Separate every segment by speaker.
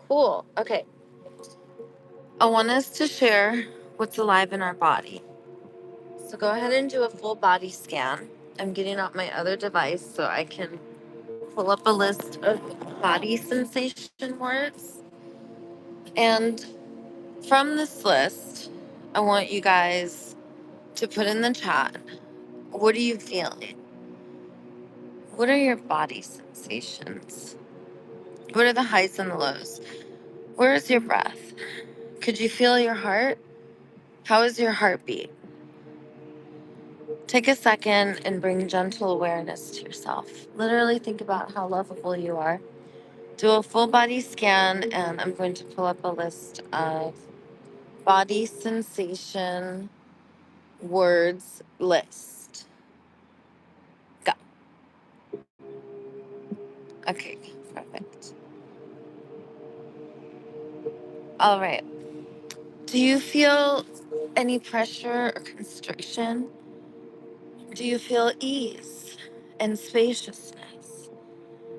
Speaker 1: Cool. Okay. I want us to share what's alive in our body. So go ahead and do a full body scan. I'm getting out my other device so I can pull up a list of body sensation words. And from this list, I want you guys to put in the chat, what are you feeling? What are your body sensations? What are the highs and the lows? Where is your breath? Could you feel your heart? How is your heartbeat? Take a second and bring gentle awareness to yourself. Literally think about how lovable you are. Do a full body scan, and I'm going to pull up a list of body sensation words list. Go. Okay, perfect. All right. Do you feel any pressure or constriction? Do you feel ease and spaciousness?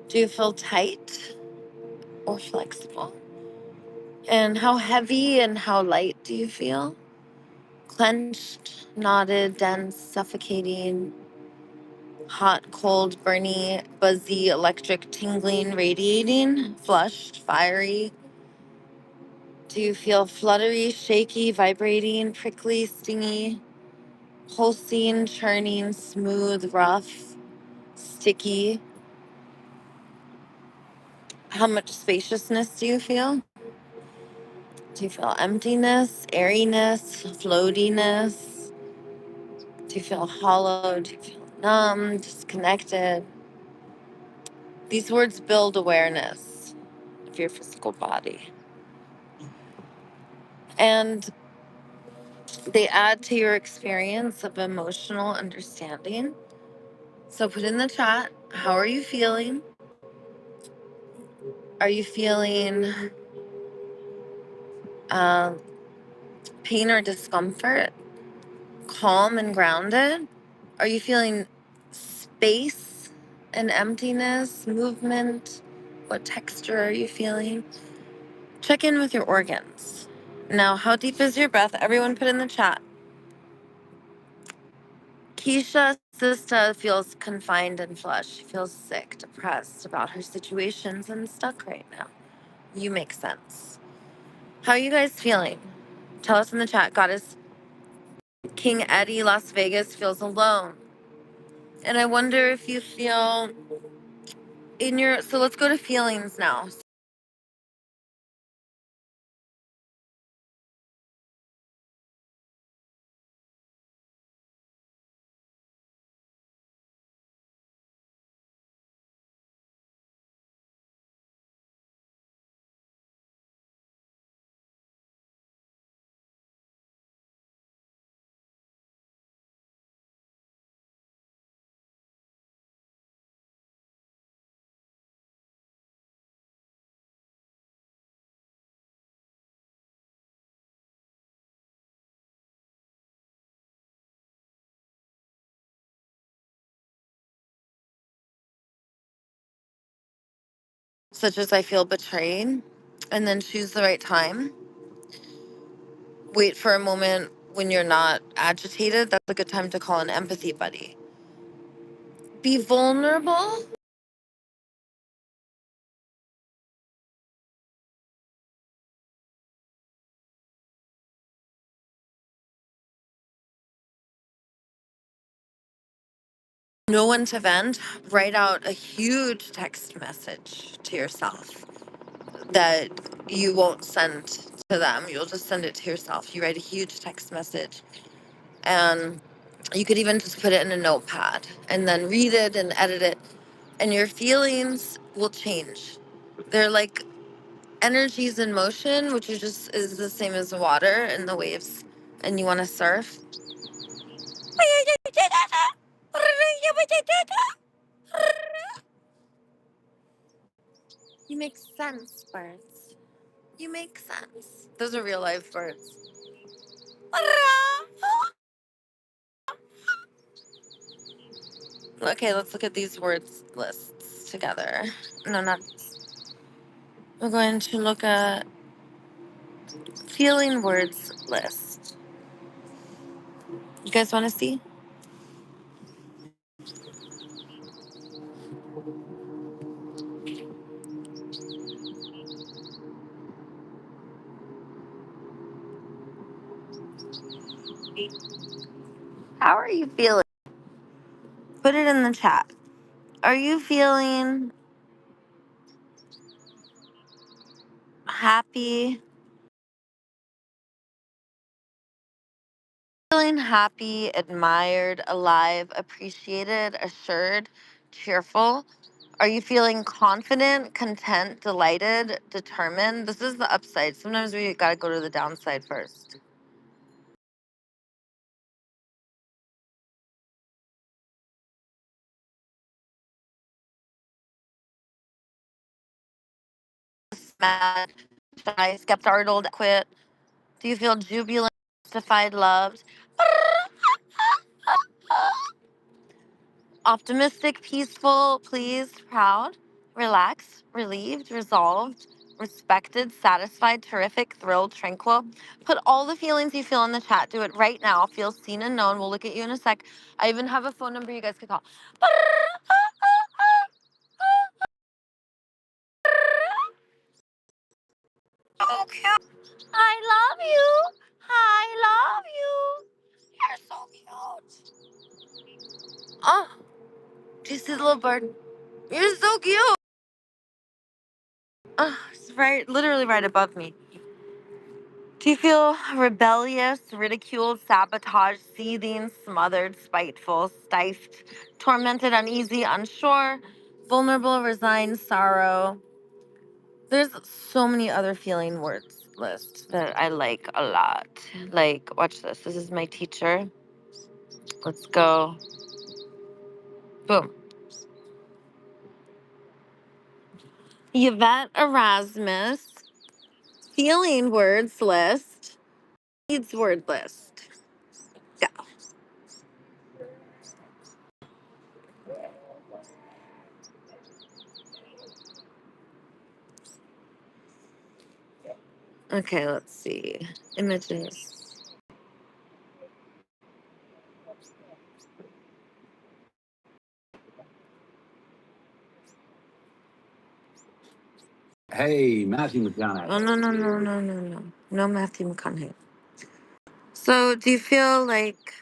Speaker 1: Do you feel tight or flexible? And how heavy and how light do you feel? Clenched, knotted, dense, suffocating, hot, cold, burny, buzzy, electric, tingling, radiating, flushed, fiery? Do you feel fluttery, shaky, vibrating, prickly, stingy, pulsing, churning, smooth, rough, sticky? How much spaciousness do you feel? Do you feel emptiness, airiness, floatiness? Do you feel hollow? Do you feel numb, disconnected? These words build awareness of your physical body. And they add to your experience of emotional understanding. So put in the chat, how are you feeling? Are you feeling uh, pain or discomfort? Calm and grounded? Are you feeling space and emptiness, movement? What texture are you feeling? Check in with your organs. Now, how deep is your breath? Everyone put in the chat. Keisha Sista feels confined and flushed. She feels sick, depressed about her situations and stuck right now. You make sense. How are you guys feeling? Tell us in the chat. Goddess King Eddie, Las Vegas, feels alone. And I wonder if you feel in your, so let's go to feelings now. Such as I feel betrayed, and then choose the right time. Wait for a moment when you're not agitated. That's a good time to call an empathy buddy. Be vulnerable. Know when to vent. Write out a huge text message to yourself that you won't send to them. You'll just send it to yourself. You write a huge text message, and you could even just put it in a notepad and then read it and edit it, and your feelings will change. They're like energies in motion, which is the same as water and the waves, and you want to surf. You make sense, birds. You make sense. Those are real life birds. Okay, let's look at these words lists together. No, not. We're going to look at feeling words list. You guys want to see? How are you feeling? Put it in the chat. Are you feeling happy? Feeling happy, admired, alive, appreciated, assured, cheerful? Are you feeling confident, content, delighted, determined? This is the upside. Sometimes we got to go to the downside first. Mad, shy, skeptical, quit? Do you feel jubilant, justified, loved? Optimistic, peaceful, pleased, proud, relaxed, relieved, resolved, respected, satisfied, terrific, thrilled, tranquil. Put all the feelings you feel in the chat. Do it right now. Feel seen and known. We'll look at you in a sec. I even have a phone number you guys could call. So cute. I love you. I love you. You're so cute. Oh, do you see the little bird? You're so cute. Oh, it's right, literally right above me. Do you feel rebellious, ridiculed, sabotaged, seething, smothered, spiteful, stifled, tormented, uneasy, unsure, vulnerable, resigned, sorrow? There's so many other feeling words lists that I like a lot. Like, watch this. This is my teacher. Let's go. Boom. Yvette Erasmus. Feeling words list. Needs word list. Go. Okay, let's see. Images. Hey, Matthew McConaughey. Oh, no, no, no, no, no, no. No Matthew McConaughey. So, do you feel like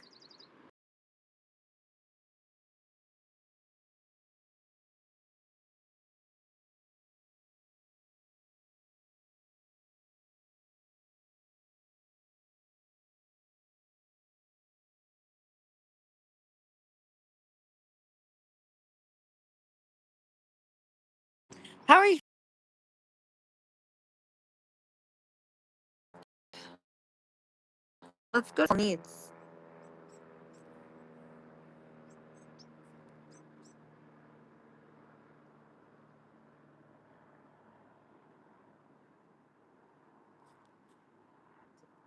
Speaker 1: how are you? Let's go to needs.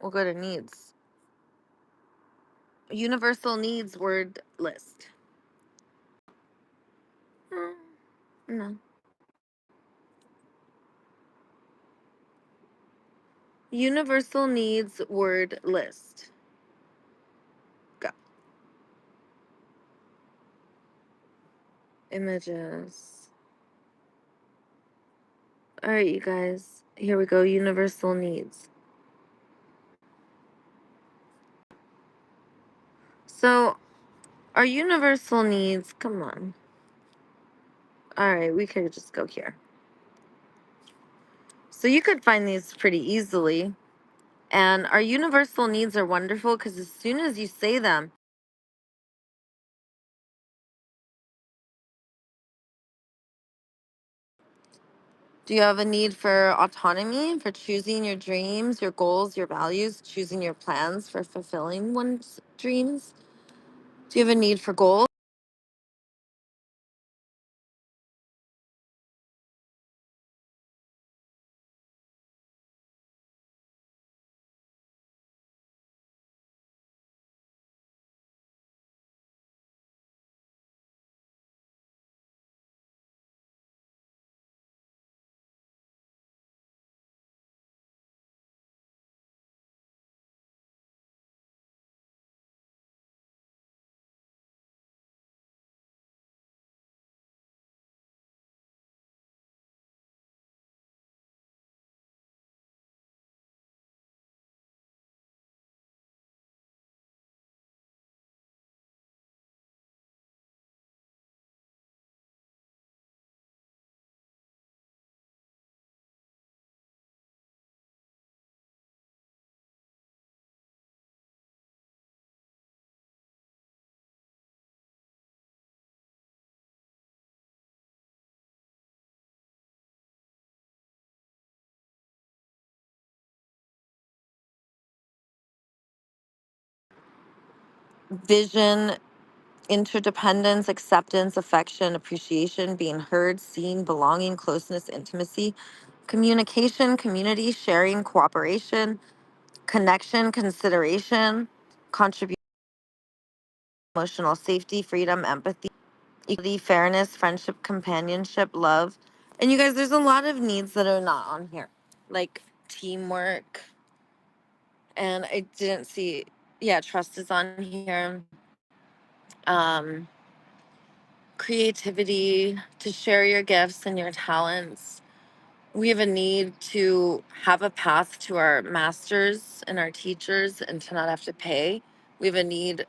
Speaker 1: We'll go to needs. Universal needs word list. Hmm, no. Universal needs word list. Go. Images. All right, you guys. Here we go. Universal needs. So, our universal needs, come on. All right, we could just go here. So, you could find these pretty easily. And our universal needs are wonderful because as soon as you say them, do you have a need for autonomy, for choosing your dreams, your goals, your values, choosing your plans for fulfilling one's dreams? Do you have a need for goals? vision, interdependence, acceptance, affection, appreciation, being heard, seen, belonging, closeness, intimacy, communication, community, sharing, cooperation, connection, consideration, contribution, emotional safety, freedom, empathy, equality, fairness, friendship, companionship, love. And you guys, there's a lot of needs that are not on here, like teamwork. And I didn't see, yeah, trust is on here. Um, Creativity, to share your gifts and your talents. We have a need to have a path to our masters and our teachers and to not have to pay. We have a need.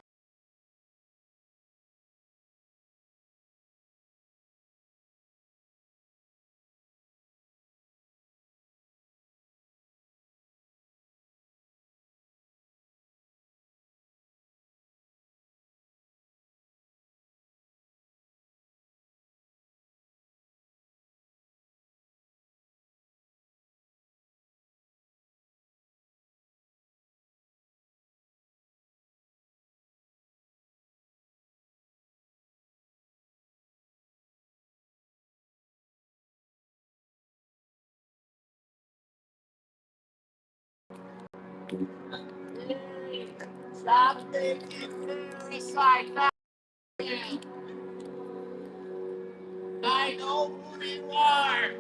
Speaker 1: Stop taking lyrics like that. I know who you are.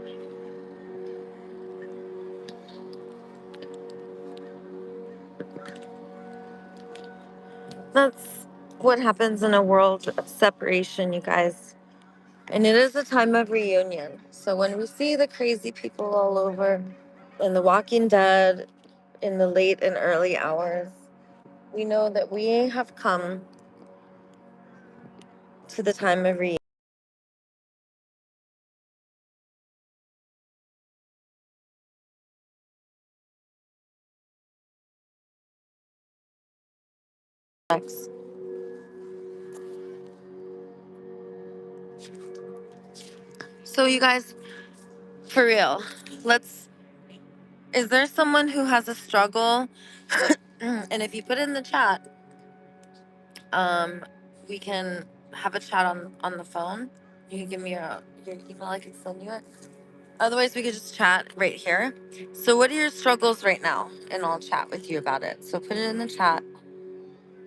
Speaker 1: That's what happens in a world of separation, you guys. And it is a time of reunion. So when we see the crazy people all over in The Walking Dead in the late and early hours, we know that we have come to the time of reunion. So you guys, for real, let's, is there someone who has a struggle? And if you put it in the chat, um, we can have a chat on the phone. You can give me your email, I can send you it. Otherwise, we could just chat right here. So, what are your struggles right now? And I'll chat with you about it. So, put it in the chat.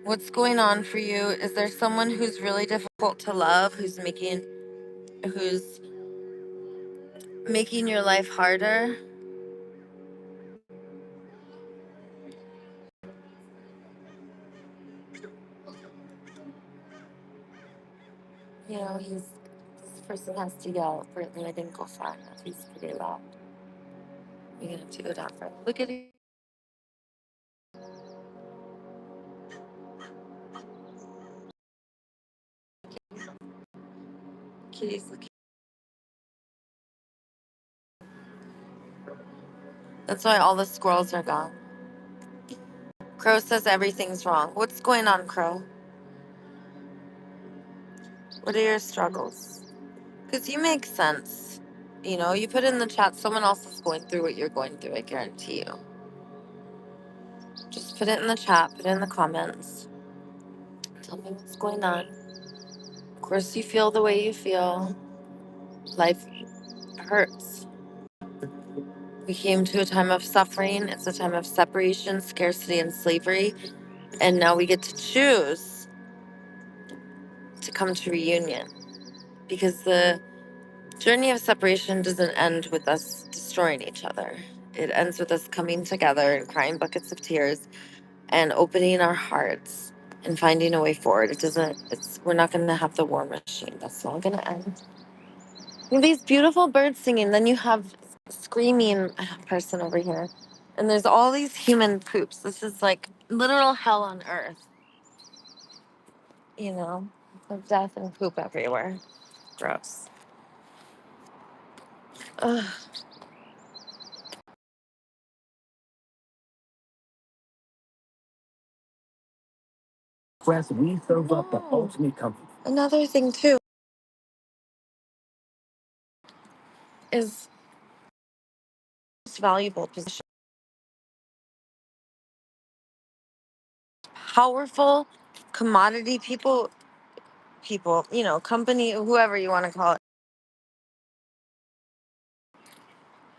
Speaker 1: What's going on for you? Is there someone who's really difficult to love, who's making your life harder? You know, this person has to yell. Apparently, I didn't go far enough. He's pretty loud. We're gonna have to go down further. Look at it. Kitty's looking. That's why all the squirrels are gone. Crow says everything's wrong. What's going on, Crow? What are your struggles? Because you make sense. You know, you put in the chat, someone else is going through what you're going through, I guarantee you. Just put it in the chat, put it in the comments. Tell me what's going on. Of course, you feel the way you feel. Life hurts. We came to a time of suffering. It's a time of separation, scarcity, and slavery. And now we get to choose to come to reunion. Because the journey of separation doesn't end with us destroying each other. It ends with us coming together and crying buckets of tears and opening our hearts and finding a way forward. We're not going to have the war machine. That's all going to end. You have these beautiful birds singing. Then you have screaming person over here. And there's all these human poops. This is like literal hell on earth, you know, of death and poop everywhere. Gross. Ugh. We serve up the ultimate comfort. Another thing too is most valuable position, powerful, commodity people, company, whoever you want to call it.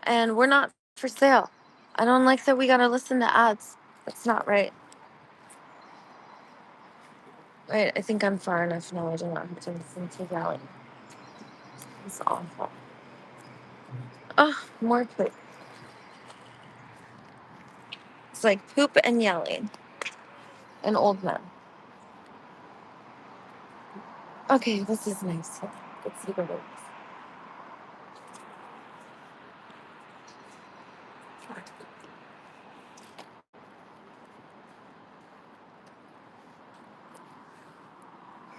Speaker 1: And we're not for sale. I don't like that we got to listen to ads. That's not right. Right, I think I'm far enough now. I do not have to listen to yelling. It's awful. Oh, more poop. It's like poop and yelling. And old men. Okay, this is nice. Let's see what it is.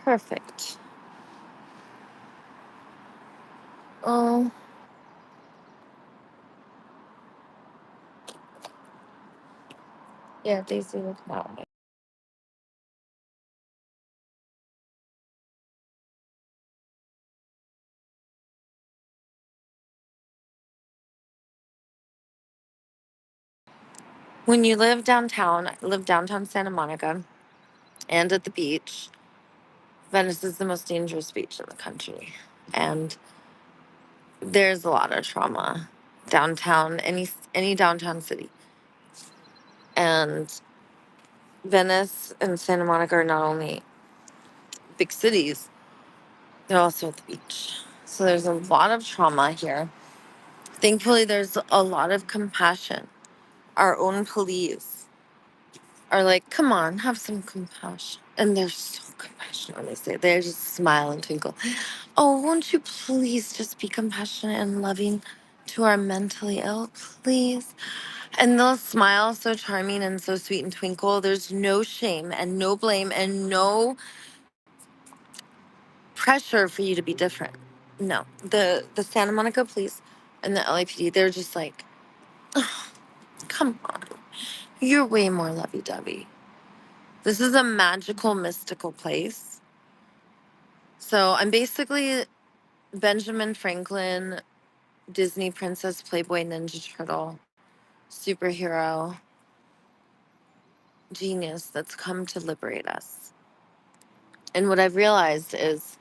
Speaker 1: Perfect. Oh, yeah, Daisy looked that way. When you live downtown, I live downtown Santa Monica and at the beach. Venice is the most dangerous beach in the country. And there's a lot of trauma downtown, any downtown city. And Venice and Santa Monica are not only big cities, they're also at the beach. So there's a lot of trauma here. Thankfully, there's a lot of compassion. Our own police are like, come on, have some compassion. And they're so compassionate when they say it. They just smile and twinkle. Oh, won't you please just be compassionate and loving to our mentally ill, please? And they'll smile so charming and so sweet and twinkle. There's no shame and no blame and no pressure for you to be different. No. The Santa Monica police and the LAPD, they're just like, come on. You're way more lovey dovey. This is a magical, mystical place. So I'm basically Benjamin Franklin, Disney princess, Playboy, Ninja Turtle, superhero, genius that's come to liberate us. And what I've realized is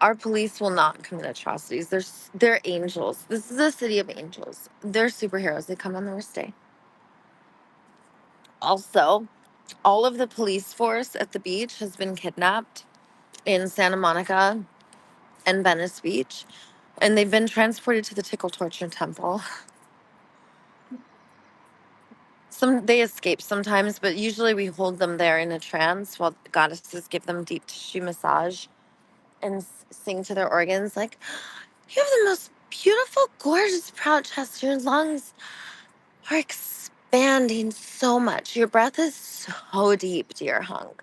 Speaker 1: our police will not commit atrocities. They're angels. This is a city of angels. They're superheroes. They come on the worst day. Also, all of the police force at the beach has been kidnapped in Santa Monica and Venice Beach, and they've been transported to the Tickle Torture Temple. They escape sometimes, but usually we hold them there in a trance while the goddesses give them deep tissue massage and sing to their organs like, you have the most beautiful, gorgeous, proud chest. Your lungs are expanding so much. Your breath is so deep, dear hunk.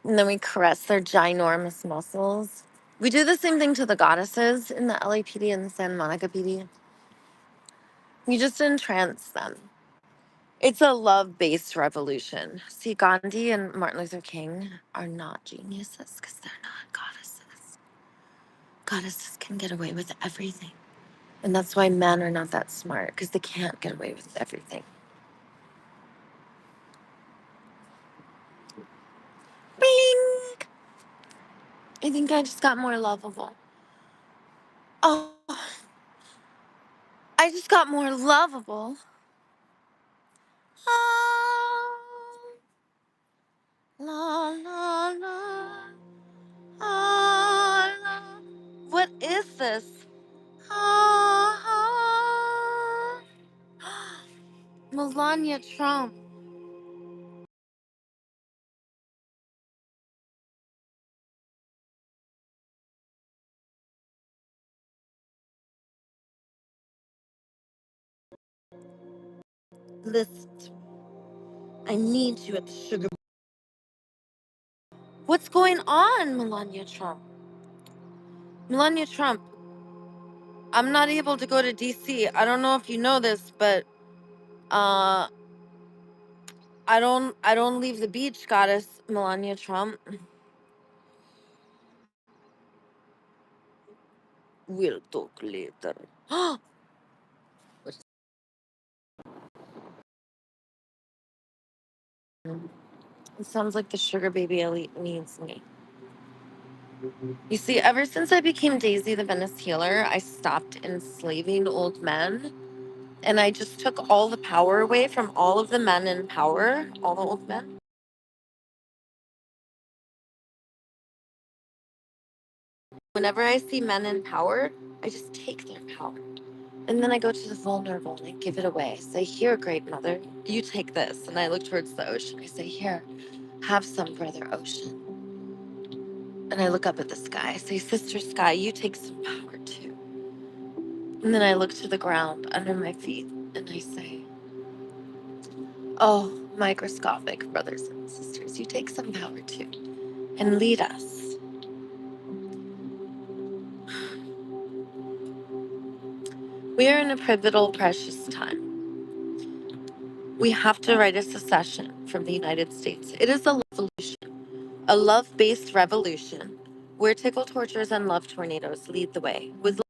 Speaker 1: And then we caress their ginormous muscles. We do the same thing to the goddesses in the LAPD and the Santa Monica PD. We just entrance them. It's a love-based revolution. See, Gandhi and Martin Luther King are not geniuses because they're not goddesses. Goddesses can get away with everything. And that's why men are not that smart, because they can't get away with everything. Bing! I think I just got more lovable. Oh, I just got more lovable. Oh, la, la, la, ah, la. What is this? Ah, Melania Trump. Listen, I need you at the sugar. What's going on, Melania Trump? Melania Trump, I'm not able to go to DC. I don't know if you know this, but uh I don't leave the beach, goddess Melania Trump. We'll talk later. It sounds like the sugar baby elite needs me. You see, ever since I became Daisy the Venice Healer, I stopped enslaving old men. And I just took all the power away from all of the men in power, all the old men. Whenever I see men in power, I just take their power. And then I go to the vulnerable and I give it away. I say, here, great mother, you take this. And I look towards the ocean. I say, here, have some, brother ocean. And I look up at the sky. I say, sister sky, you take some power too. And then I look to the ground under my feet and I say, oh, microscopic brothers and sisters, you take some power too and lead us. We are in a pivotal, precious time. We have to write a secession from the United States. It is a revolution, a love-based revolution where tickle tortures and love tornadoes lead the way. With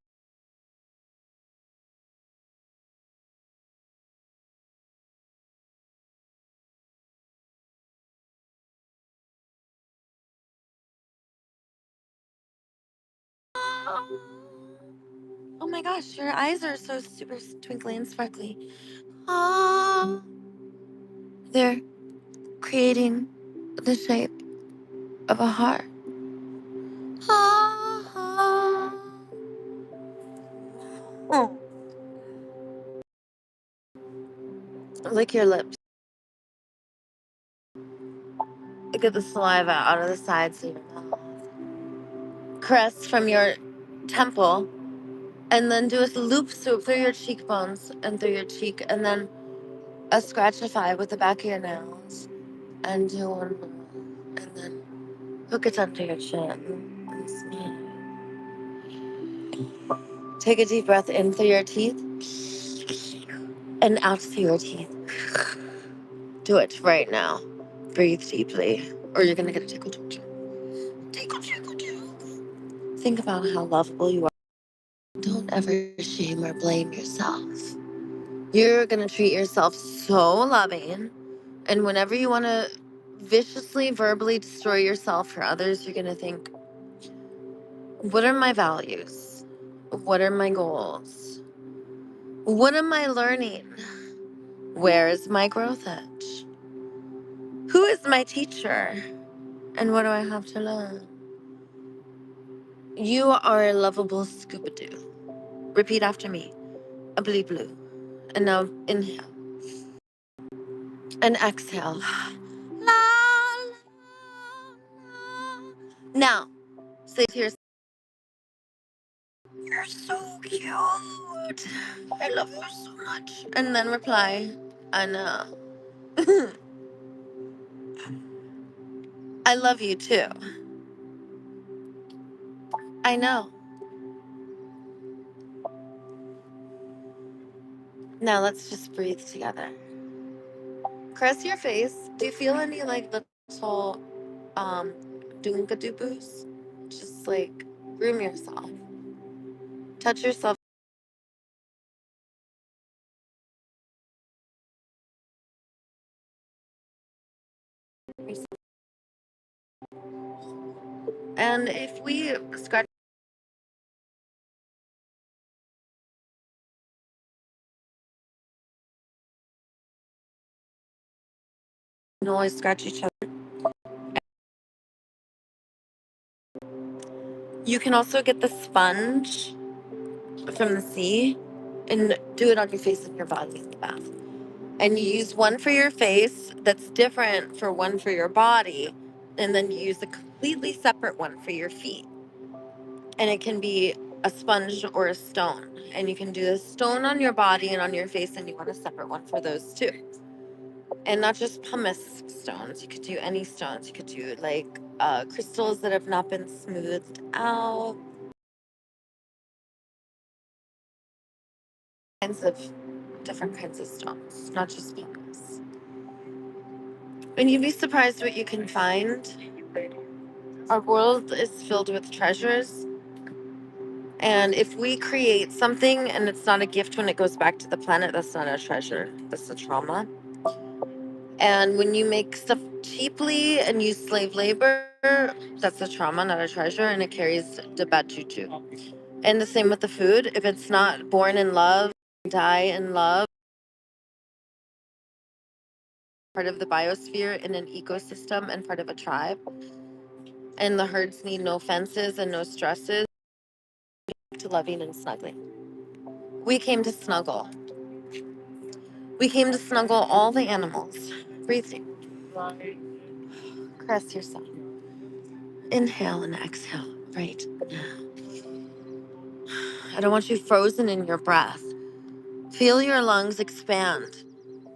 Speaker 1: oh my gosh, your eyes are so super twinkly and sparkly. Ah, they're creating the shape of a heart. Ah, oh. Lick your lips. Get the saliva out of the sides of your mouth. Caress from your temple, and then do a loop swoop through your cheekbones and through your cheek, and then a scratchify with the back of your nails, and do one more, and then hook it under your chin and smile. Take a deep breath in through your teeth and out through your teeth. Do it right now. Breathe deeply, or you're gonna get a tickle torture. Tickle, tickle, tickle. Think about how lovable you are. Don't ever shame or blame yourself. You're gonna treat yourself so loving. And whenever you wanna viciously, verbally destroy yourself for others, you're gonna think, what are my values? What are my goals? What am I learning? Where is my growth edge? Who is my teacher? And what do I have to learn? You are a lovable scuba doo. Repeat after me. A blue blue. And now inhale. And exhale. La, la, la. Now, say to yourself, you're so cute. I love you so much. And then reply, I know. I love you too. I know. Now let's just breathe together. Caress your face. Do you feel any like little doonka doobos? Just like groom yourself. Touch yourself. And if we scratch, we can always scratch each other. You can also get the sponge from the sea and do it on your face and your body in the bath. And you use one for your face that's different for one for your body. And then you use a completely separate one for your feet. And it can be a sponge or a stone. And you can do a stone on your body and on your face, and you want a separate one for those too. And not just pumice stones. You could do any stones. You could do like crystals that have not been smoothed out. Kinds of different kinds of stones, not just pumice. And you'd be surprised what you can find. Our world is filled with treasures. And if we create something and it's not a gift when it goes back to the planet, that's not a treasure. That's a trauma. And when you make stuff cheaply and use slave labor, that's a trauma, not a treasure, and it carries the bad juju. And the same with the food. If it's not born in love, die in love, part of the biosphere in an ecosystem and part of a tribe, and the herds need no fences and no stresses, to loving and snuggling. We came to snuggle. We came to snuggle all the animals. Breathe deep. Caress yourself. Inhale and exhale. Right now. I don't want you frozen in your breath. Feel your lungs expand.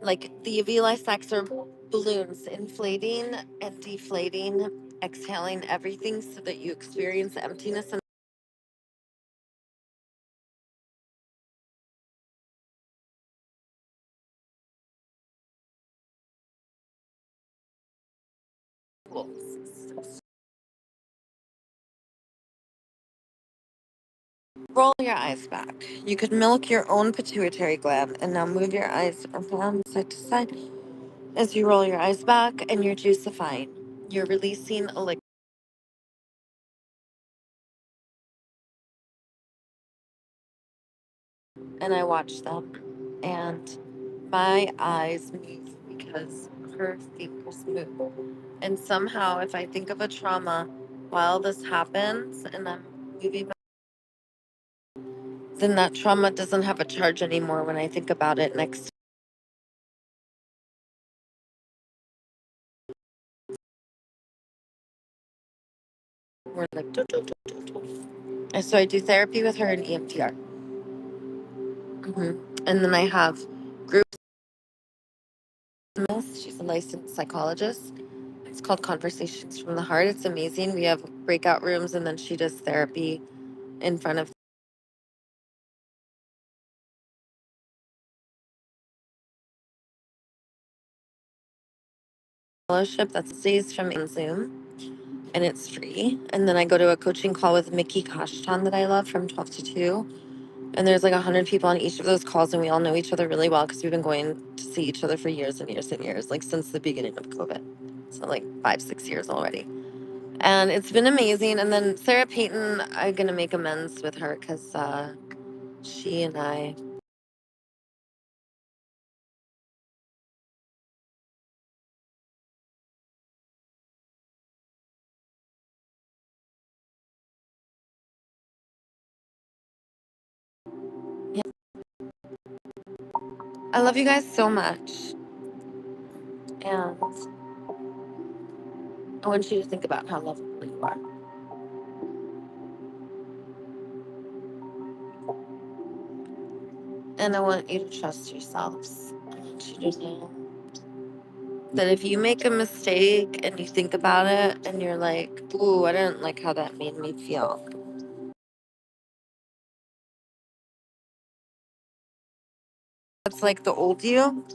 Speaker 1: Like the alveoli sacs are balloons, inflating and deflating, exhaling everything so that you experience emptiness. And roll your eyes back. You could milk your own pituitary gland, and now move your eyes around side to side as you roll your eyes back, and you're juicifying. You're releasing a liquid. And I watch them, and my eyes move because her fingers move. And somehow, if I think of a trauma while this happens and I'm moving, then that trauma doesn't have a charge anymore when I think about it next. We're like, "Do, do, do, do, do." And so I do therapy with her in EMDR. And then I have groups. She's a licensed psychologist. It's called Conversations from the Heart. It's amazing. We have breakout rooms, and then she does therapy in front of fellowship that stays from in Zoom, and it's free. And then I go to a coaching call with Mickey Kashtan that I love from 12 to 2. And there's like 100 people on each of those calls, and we all know each other really well because we've been going to see each other for years and years and years, like since the beginning of COVID. So like 5, 6 years already. And it's been amazing. And then Sarah Payton, I'm going to make amends with her because she and I. Yeah. I love you guys so much. And I want you to think about how lovable you are. And I want you to trust yourselves. I want you to know that if you make a mistake and you think about it and you're like, ooh, I didn't like how that made me feel. That's like the old you.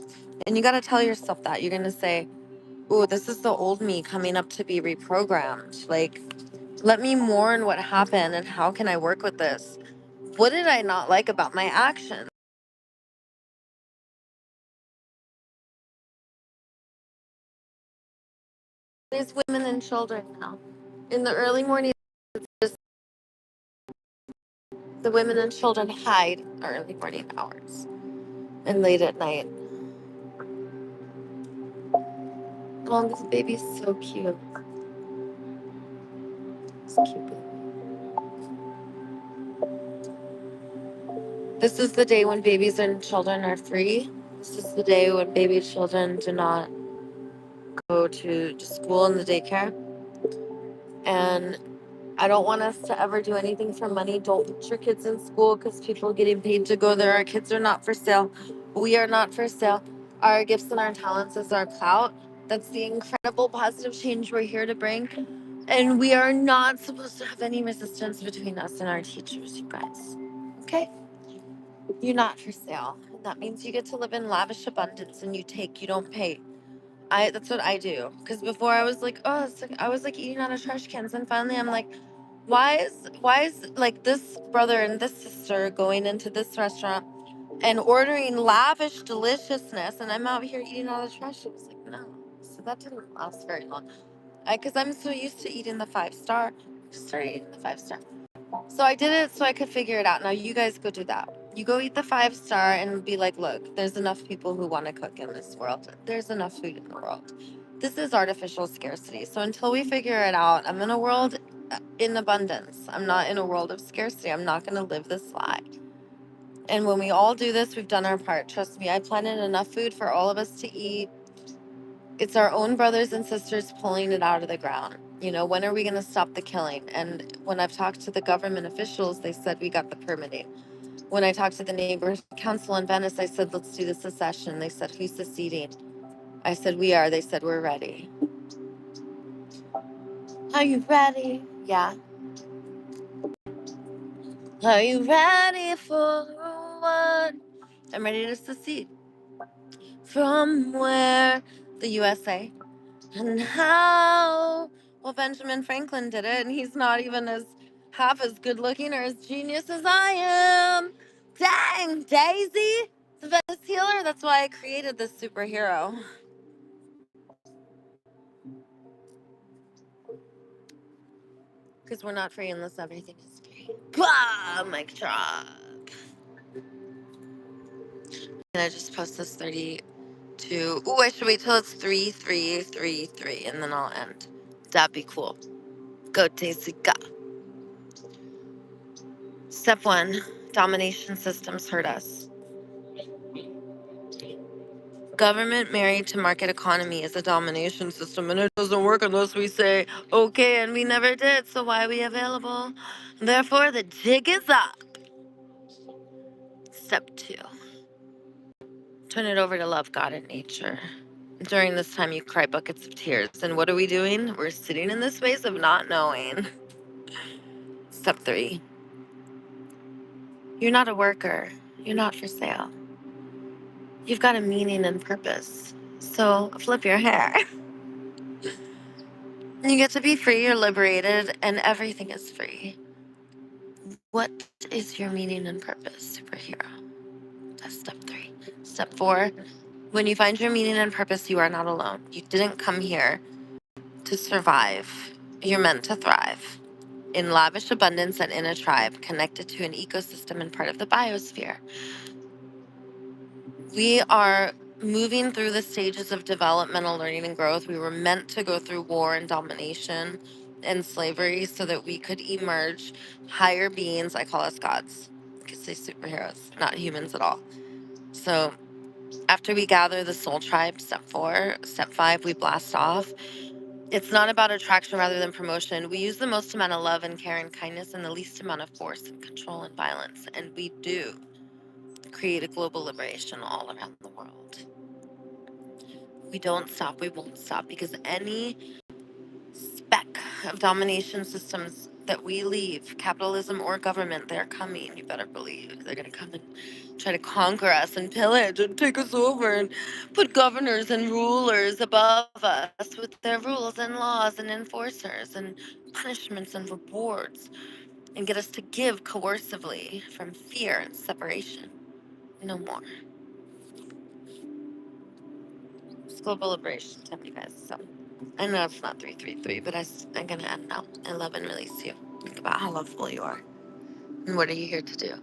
Speaker 1: And you got to tell yourself that. You're going to say, ooh, this is the old me coming up to be reprogrammed. Like, let me mourn what happened and how can I work with this? What did I not like about my actions? There's women and children now. In the early morning, the women and children hide early morning hours and late at night. Oh, this baby's so cute. It's cute. This is the day when babies and children are free. This is the day when baby children do not go to school in the daycare. And I don't want us to ever do anything for money. Don't put your kids in school because people are getting paid to go there. Our kids are not for sale. We are not for sale. Our gifts and our talents is our clout. That's the incredible positive change we're here to bring. And we are not supposed to have any resistance between us and our teachers, you guys. Okay? You're not for sale. And that means you get to live in lavish abundance and you take, you don't pay. That's what I do. Because before I was like, oh, it's like, I was like eating out of trash cans. And finally I'm like, why is like this brother and this sister going into this restaurant and ordering lavish deliciousness and I'm out here eating all the trash? It was like, no. that didn't last very long. Because I'm so used to eating the 5 star. Started eating the 5 star. So I did it so I could figure it out. Now you guys go do that. You go eat the 5 star and be like, look, there's enough people who want to cook in this world. There's enough food in the world. This is artificial scarcity. So until we figure it out, I'm in a world in abundance. I'm not in a world of scarcity. I'm not going to live this lie. And when we all do this, we've done our part. Trust me, I planted enough food for all of us to eat. It's our own brothers and sisters pulling it out of the ground. You know, when are we going to stop the killing? And when I've talked to the government officials, they said we got the permitting. When I talked to the neighborhood council in Venice, I said, let's do the secession. They said, who's seceding? I said, we are. They said, we're ready. Are you ready? Yeah. Are you ready for what? I'm ready to secede. From where? The USA. And how? Well, Benjamin Franklin did it, and he's not even as half as good looking or as genius as I am. Dang, Daisy! The Venice Healer. That's why I created this superhero. Because we're not free unless everything is free. Blah! Mic drop. Can I just post this 32? Ooh, I should wait till it's 3333, and then I'll end. That'd be cool. Go, Daisy, go. Step 1, domination systems hurt us. Government married to market economy is a domination system, and it doesn't work unless we say, okay, and we never did, so why are we available? Therefore, the jig is up. Step 2, turn it over to love, God, and nature. During this time, you cry buckets of tears. And what are we doing? We're sitting in the space of not knowing. Step 3, you're not a worker. You're not for sale. You've got a meaning and purpose. So flip your hair. You get to be free, you're liberated, and everything is free. What is your meaning and purpose, superhero? That's step 3. Step 4, when you find your meaning and purpose, you are not alone. You didn't come here to survive. You're meant to thrive in lavish abundance and in a tribe connected to an ecosystem and part of the biosphere. We are moving through the stages of developmental learning and growth. We were meant to go through war and domination and slavery so that we could emerge higher beings. I call us gods. I could say superheroes, not humans at all. So after we gather the soul tribe, step 4, step 5, we blast off. It's not about attraction rather than promotion. We use the most amount of love and care and kindness and the least amount of force and control and violence. And we do create a global liberation all around the world. We don't stop, we won't stop, because any speck of domination systems that we leave, capitalism or government, they're coming. You better believe they're going to come and try to conquer us and pillage and take us over and put governors and rulers above us with their rules and laws and enforcers and punishments and rewards and get us to give coercively from fear and separation. No more. It's global liberation time, you guys. So I know it's not 333, but I'm going to end now. I love and release you. Think about how lovable you are. And what are you here to do?